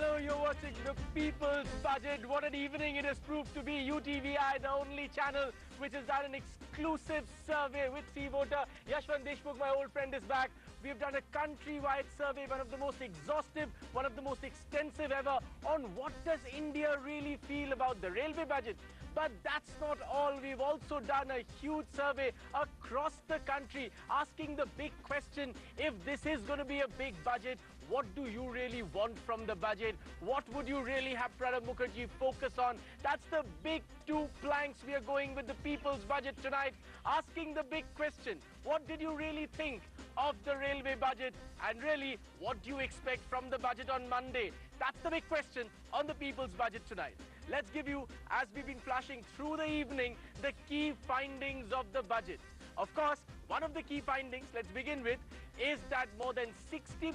Hello, you're watching the People's Budget. What an evening it has proved to be. UTVI, the only channel which has done an exclusive survey with C-Voter. Yashwant Deshmukh, my old friend, is back. We've done a countrywide survey, one of the most exhaustive, one of the most extensive ever, on what does India really feel about the railway budget. But that's not all. We've also done a huge survey across the country asking the big question, if this is going to be a big budget, what do you really want from the budget? What would you really have Pranab Mukherjee focus on? That's the big two planks we are going with the People's Budget tonight, asking the big question, what did you really think of the railway budget? And really, what do you expect from the budget on Monday? That's the big question on the People's Budget tonight. Let's give you, as we've been flashing through the evening, the key findings of the budget. Of course, one of the key findings, let's begin with, is that more than 60%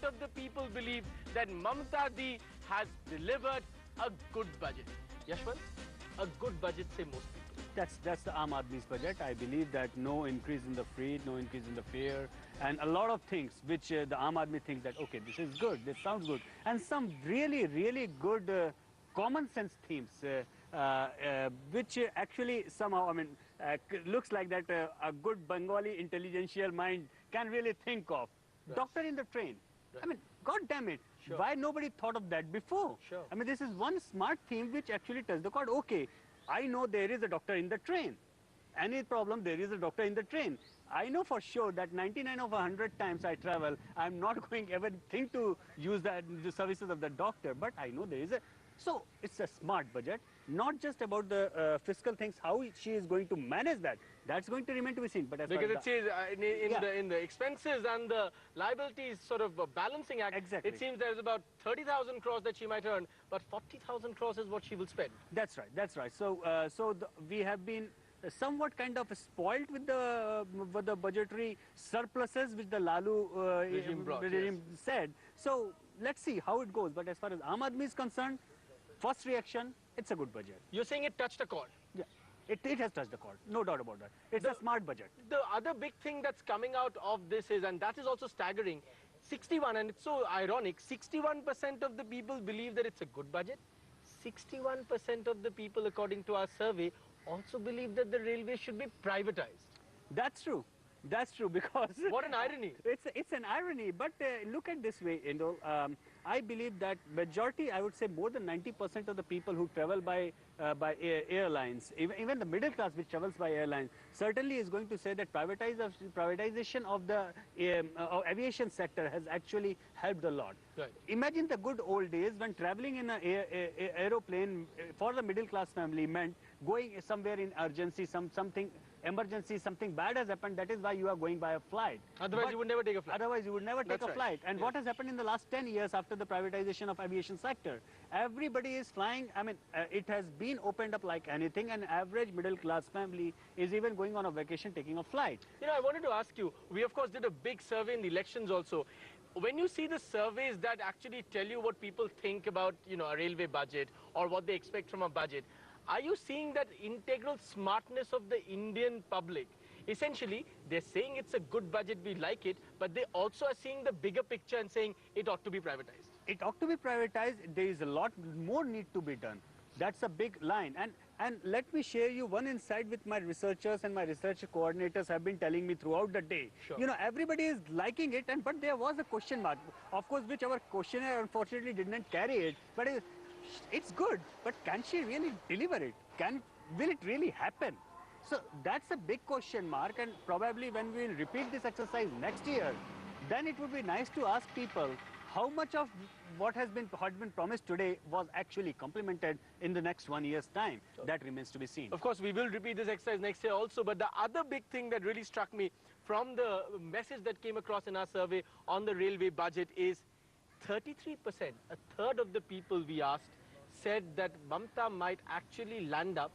of the people believe that Mamata Di has delivered a good budget. Yashwant, a good budget, say most people. That's the Aam Aadmi's budget. I believe that no increase in the freight, no increase in the fare, and a lot of things which the Aam Aadmi thinks that, okay, this is good, this sounds good, and some really, really good common sense themes, which actually somehow, I mean, looks like that a good Bengali intelligential mind can really think of. Right. Doctor in the train. Right. I mean, God damn it. Sure. Why nobody thought of that before? Sure. I mean, this is one smart theme which actually touches the chord. Okay, I know there is a doctor in the train. Any problem, there is a doctor in the train. I know for sure that 99 of 100 times I travel, I'm not going ever think to use the services of the doctor, but I know there is a... So it's a smart budget, not just about the fiscal things, how she is going to manage that. That's going to remain to be seen. But as because far it as says in the expenses and the liabilities sort of balancing act, Exactly. it seems there's about 30,000 crores that she might earn, but 40,000 crores is what she will spend. That's right, that's right. So, we have been somewhat kind of spoiled with the budgetary surpluses which the Lalu regime said. So let's see how it goes. But as far as Aam Aadmi is concerned, first reaction, it's a good budget. You're saying it touched a chord. Yeah, it has touched the chord, no doubt about that. It's a smart budget. The other big thing that's coming out of this is, and that is also staggering, 61, and it's so ironic, 61% of the people believe that it's a good budget. 61% of the people, according to our survey, also believe that the railway should be privatized. That's true. That's true, because... What an irony. It's an irony, but look at this way, I believe that majority, I would say more than 90% of the people who travel by airlines, even the middle class which travels by airlines, certainly is going to say that privatization of the aviation sector has actually helped a lot. Right. Imagine the good old days when traveling in an aeroplane for the middle class family meant going somewhere in urgency, something emergency, something bad has happened, that is why you are going by a flight. Otherwise, you would never take a flight. Otherwise, you would never take That's a flight. And what has happened in the last 10 years after the privatization of aviation sector? Everybody is flying. I mean, it has been opened up like anything. An average middle class family is even going on a vacation taking a flight. You know, I wanted to ask you, we of course did a big survey in the elections also. When you see the surveys that actually tell you what people think about, you know, a railway budget or what they expect from a budget, are you seeing that integral smartness of the Indian public? Essentially, they're saying it's a good budget, we like it, but they also are seeing the bigger picture and saying it ought to be privatized. It ought to be privatized. There is a lot more need to be done. That's a big line. And let me share you one insight with my researchers and my research coordinators have been telling me throughout the day. Sure. You know, everybody is liking it, but there was a question mark, of course, which our questionnaire unfortunately did not carry it. But it's good, but can she really deliver it? Will it really happen? So that's a big question mark, and probably when we will repeat this exercise next year, then it would be nice to ask people how much of what has been promised today was actually complemented in the next 1 year's time. That remains to be seen. Of course, we will repeat this exercise next year also, but the other big thing that really struck me from the message that came across in our survey on the railway budget is 33%, a third of the people we asked, said that Mamata might actually land up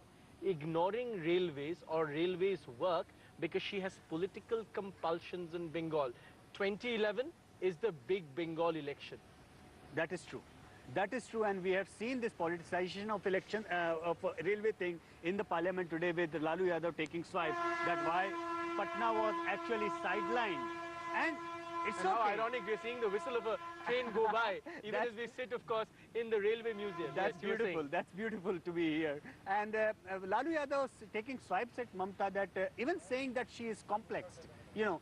ignoring railways or railways work because she has political compulsions in Bengal. 2011 is the big Bengal election. That is true. That is true, and we have seen this politicization of election, of railway thing in the parliament today with Lalu Yadav taking swipe, that why Patna was actually sidelined. And It's And how okay. ironic, we're seeing the whistle of a train go by, even as we sit, of course, in the railway museum. That's Yes, you were saying. beautiful. That's beautiful to be here. And Lalu Yadav taking swipes at Mamta, that even saying that she is complexed. You know,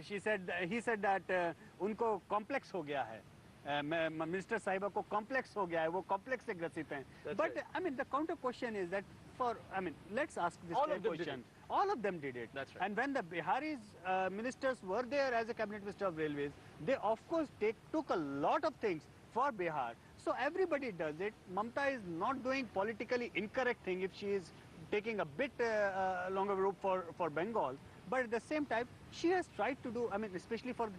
he said that उनको complex हो गया है. Minister Sahiba को complex हो गया है. वो complex से ग्रसित हैं. But right. I mean, the counter question is that let's ask this All of them question. did All of them did it. That's right. And when the Biharis ministers were there as a cabinet minister of railways, they of course took a lot of things for Bihar. So everybody does it. Mamta is not doing politically incorrect thing if she is taking a bit longer route for Bengal. But at the same time, she has tried to do, especially for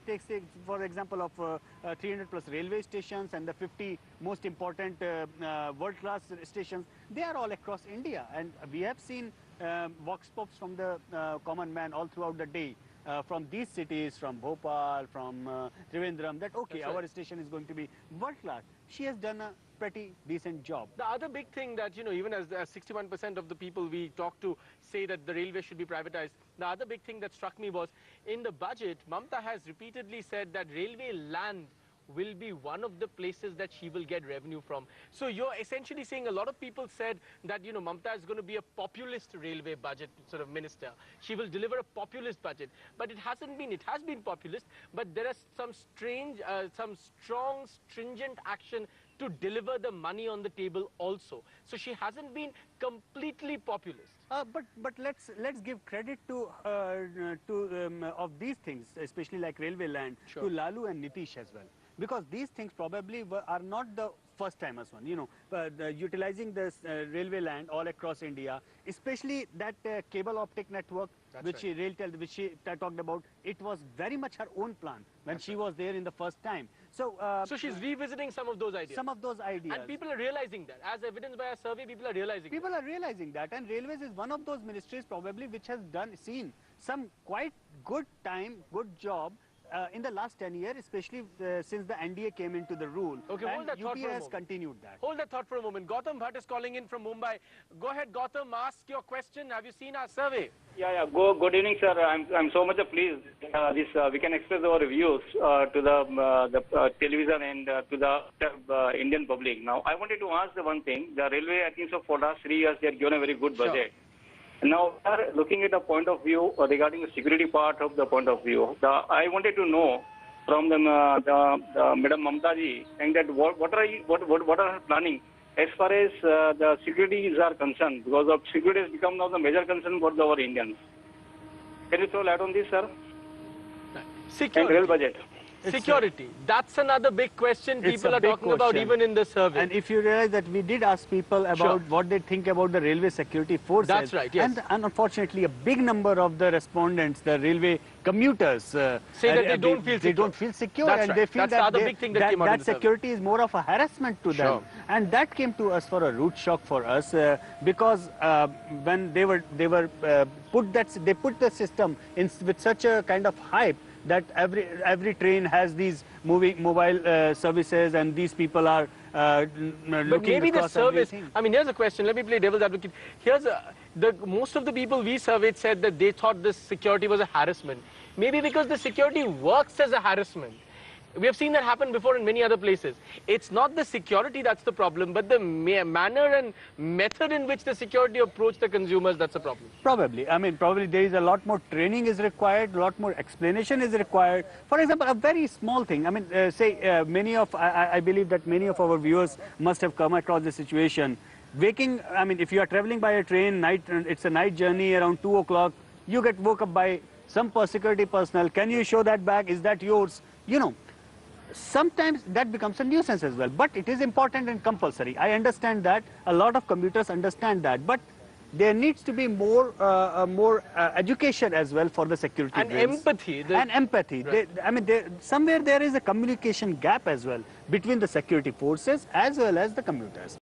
for example of 300 plus railway stations and the 50 most important world-class stations. They are all across India, and we have seen vox pops from the common man all throughout the day. From these cities, from Bhopal, from Trivandrum, that okay, That's right. our station is going to be world class. She has done a pretty decent job. The other big thing that, even as 61% of the people we talk to say that the railway should be privatized, the other big thing that struck me was in the budget, Mamta has repeatedly said that railway land will be one of the places that she will get revenue from. So you're essentially saying a lot of people said that, Mamta is going to be a populist railway budget sort of minister. She will deliver a populist budget. But it hasn't been. It has been populist, but there are some strong, stringent action to deliver the money on the table also. So she hasn't been completely populist. But let's give credit to of these things, especially like railway land, Sure. to Lalu and Nitish as well, because these things probably are not the first timers one. Utilizing this railway land all across India, especially that cable optic network. That's Which right. RailTel, which she talked about, it was very much her own plan when she was there in the first time. So So she's revisiting some of those ideas. some of those ideas. And people are realizing that. As evidenced by our survey, people are realizing People are realizing that, and railways is one of those ministries probably which has seen some quite good job in the last 10 years, especially since the NDA came into the rule. Okay, and hold that thought UP for a has moment. continued that. Hold that thought for a moment. Gautam Bhatt is calling in from Mumbai. Go ahead, Gautam, ask your question. Have you seen our survey? Yeah. Good evening, sir. I'm so much pleased. We can express our views to the television and to the Indian public. Now, I wanted to ask the one thing. The railway, I think, so for last 3 years, they have given a very good budget. Now, we are looking at a point of view regarding the security part of the point of view. I wanted to know from the Madam Mamta ji, saying that what are her planning as far as the securities are concerned, because of security has become now the major concern for our Indians. Can you throw light on this, sir? And Security. rail budget. Security. That's another big question It's people a are big talking about question. even in the survey. And if you realize that we did ask people about what they think about the railway security forces. That's right, yes. And unfortunately, a big number of the respondents, the railway commuters, Say that they don't feel They secure. don't feel secure, That's and right. they feel That's the that other big thing that came out in the survey. security is more of a harassment to them. Sure. And that came to us for a root shock for us, because when they put the system in with such a kind of hype that every train has these mobile services, and these people are But looking maybe the across service, everything. here's a question. Let me play devil's advocate. Most of the people we surveyed said that they thought this security was a harassment. Maybe because the security works as a harassment. We have seen that happen before in many other places. It's not the security that's the problem, but the manner and method in which the security approach the consumers, that's the problem. Probably. Probably there is a lot more training is required, a lot more explanation is required. For example, a very small thing. I believe that many of our viewers must have come across this situation. If you are traveling by a train, it's a night journey around 2 o'clock, you get woke up by some security personnel. Can you show that bag? Is that yours? Sometimes that becomes a nuisance as well, but it is important and compulsory. I understand that, a lot of commuters understand that, but there needs to be more education as well for the security And drills. empathy. And empathy. Right. Somewhere there is a communication gap as well between the security forces as well as the commuters.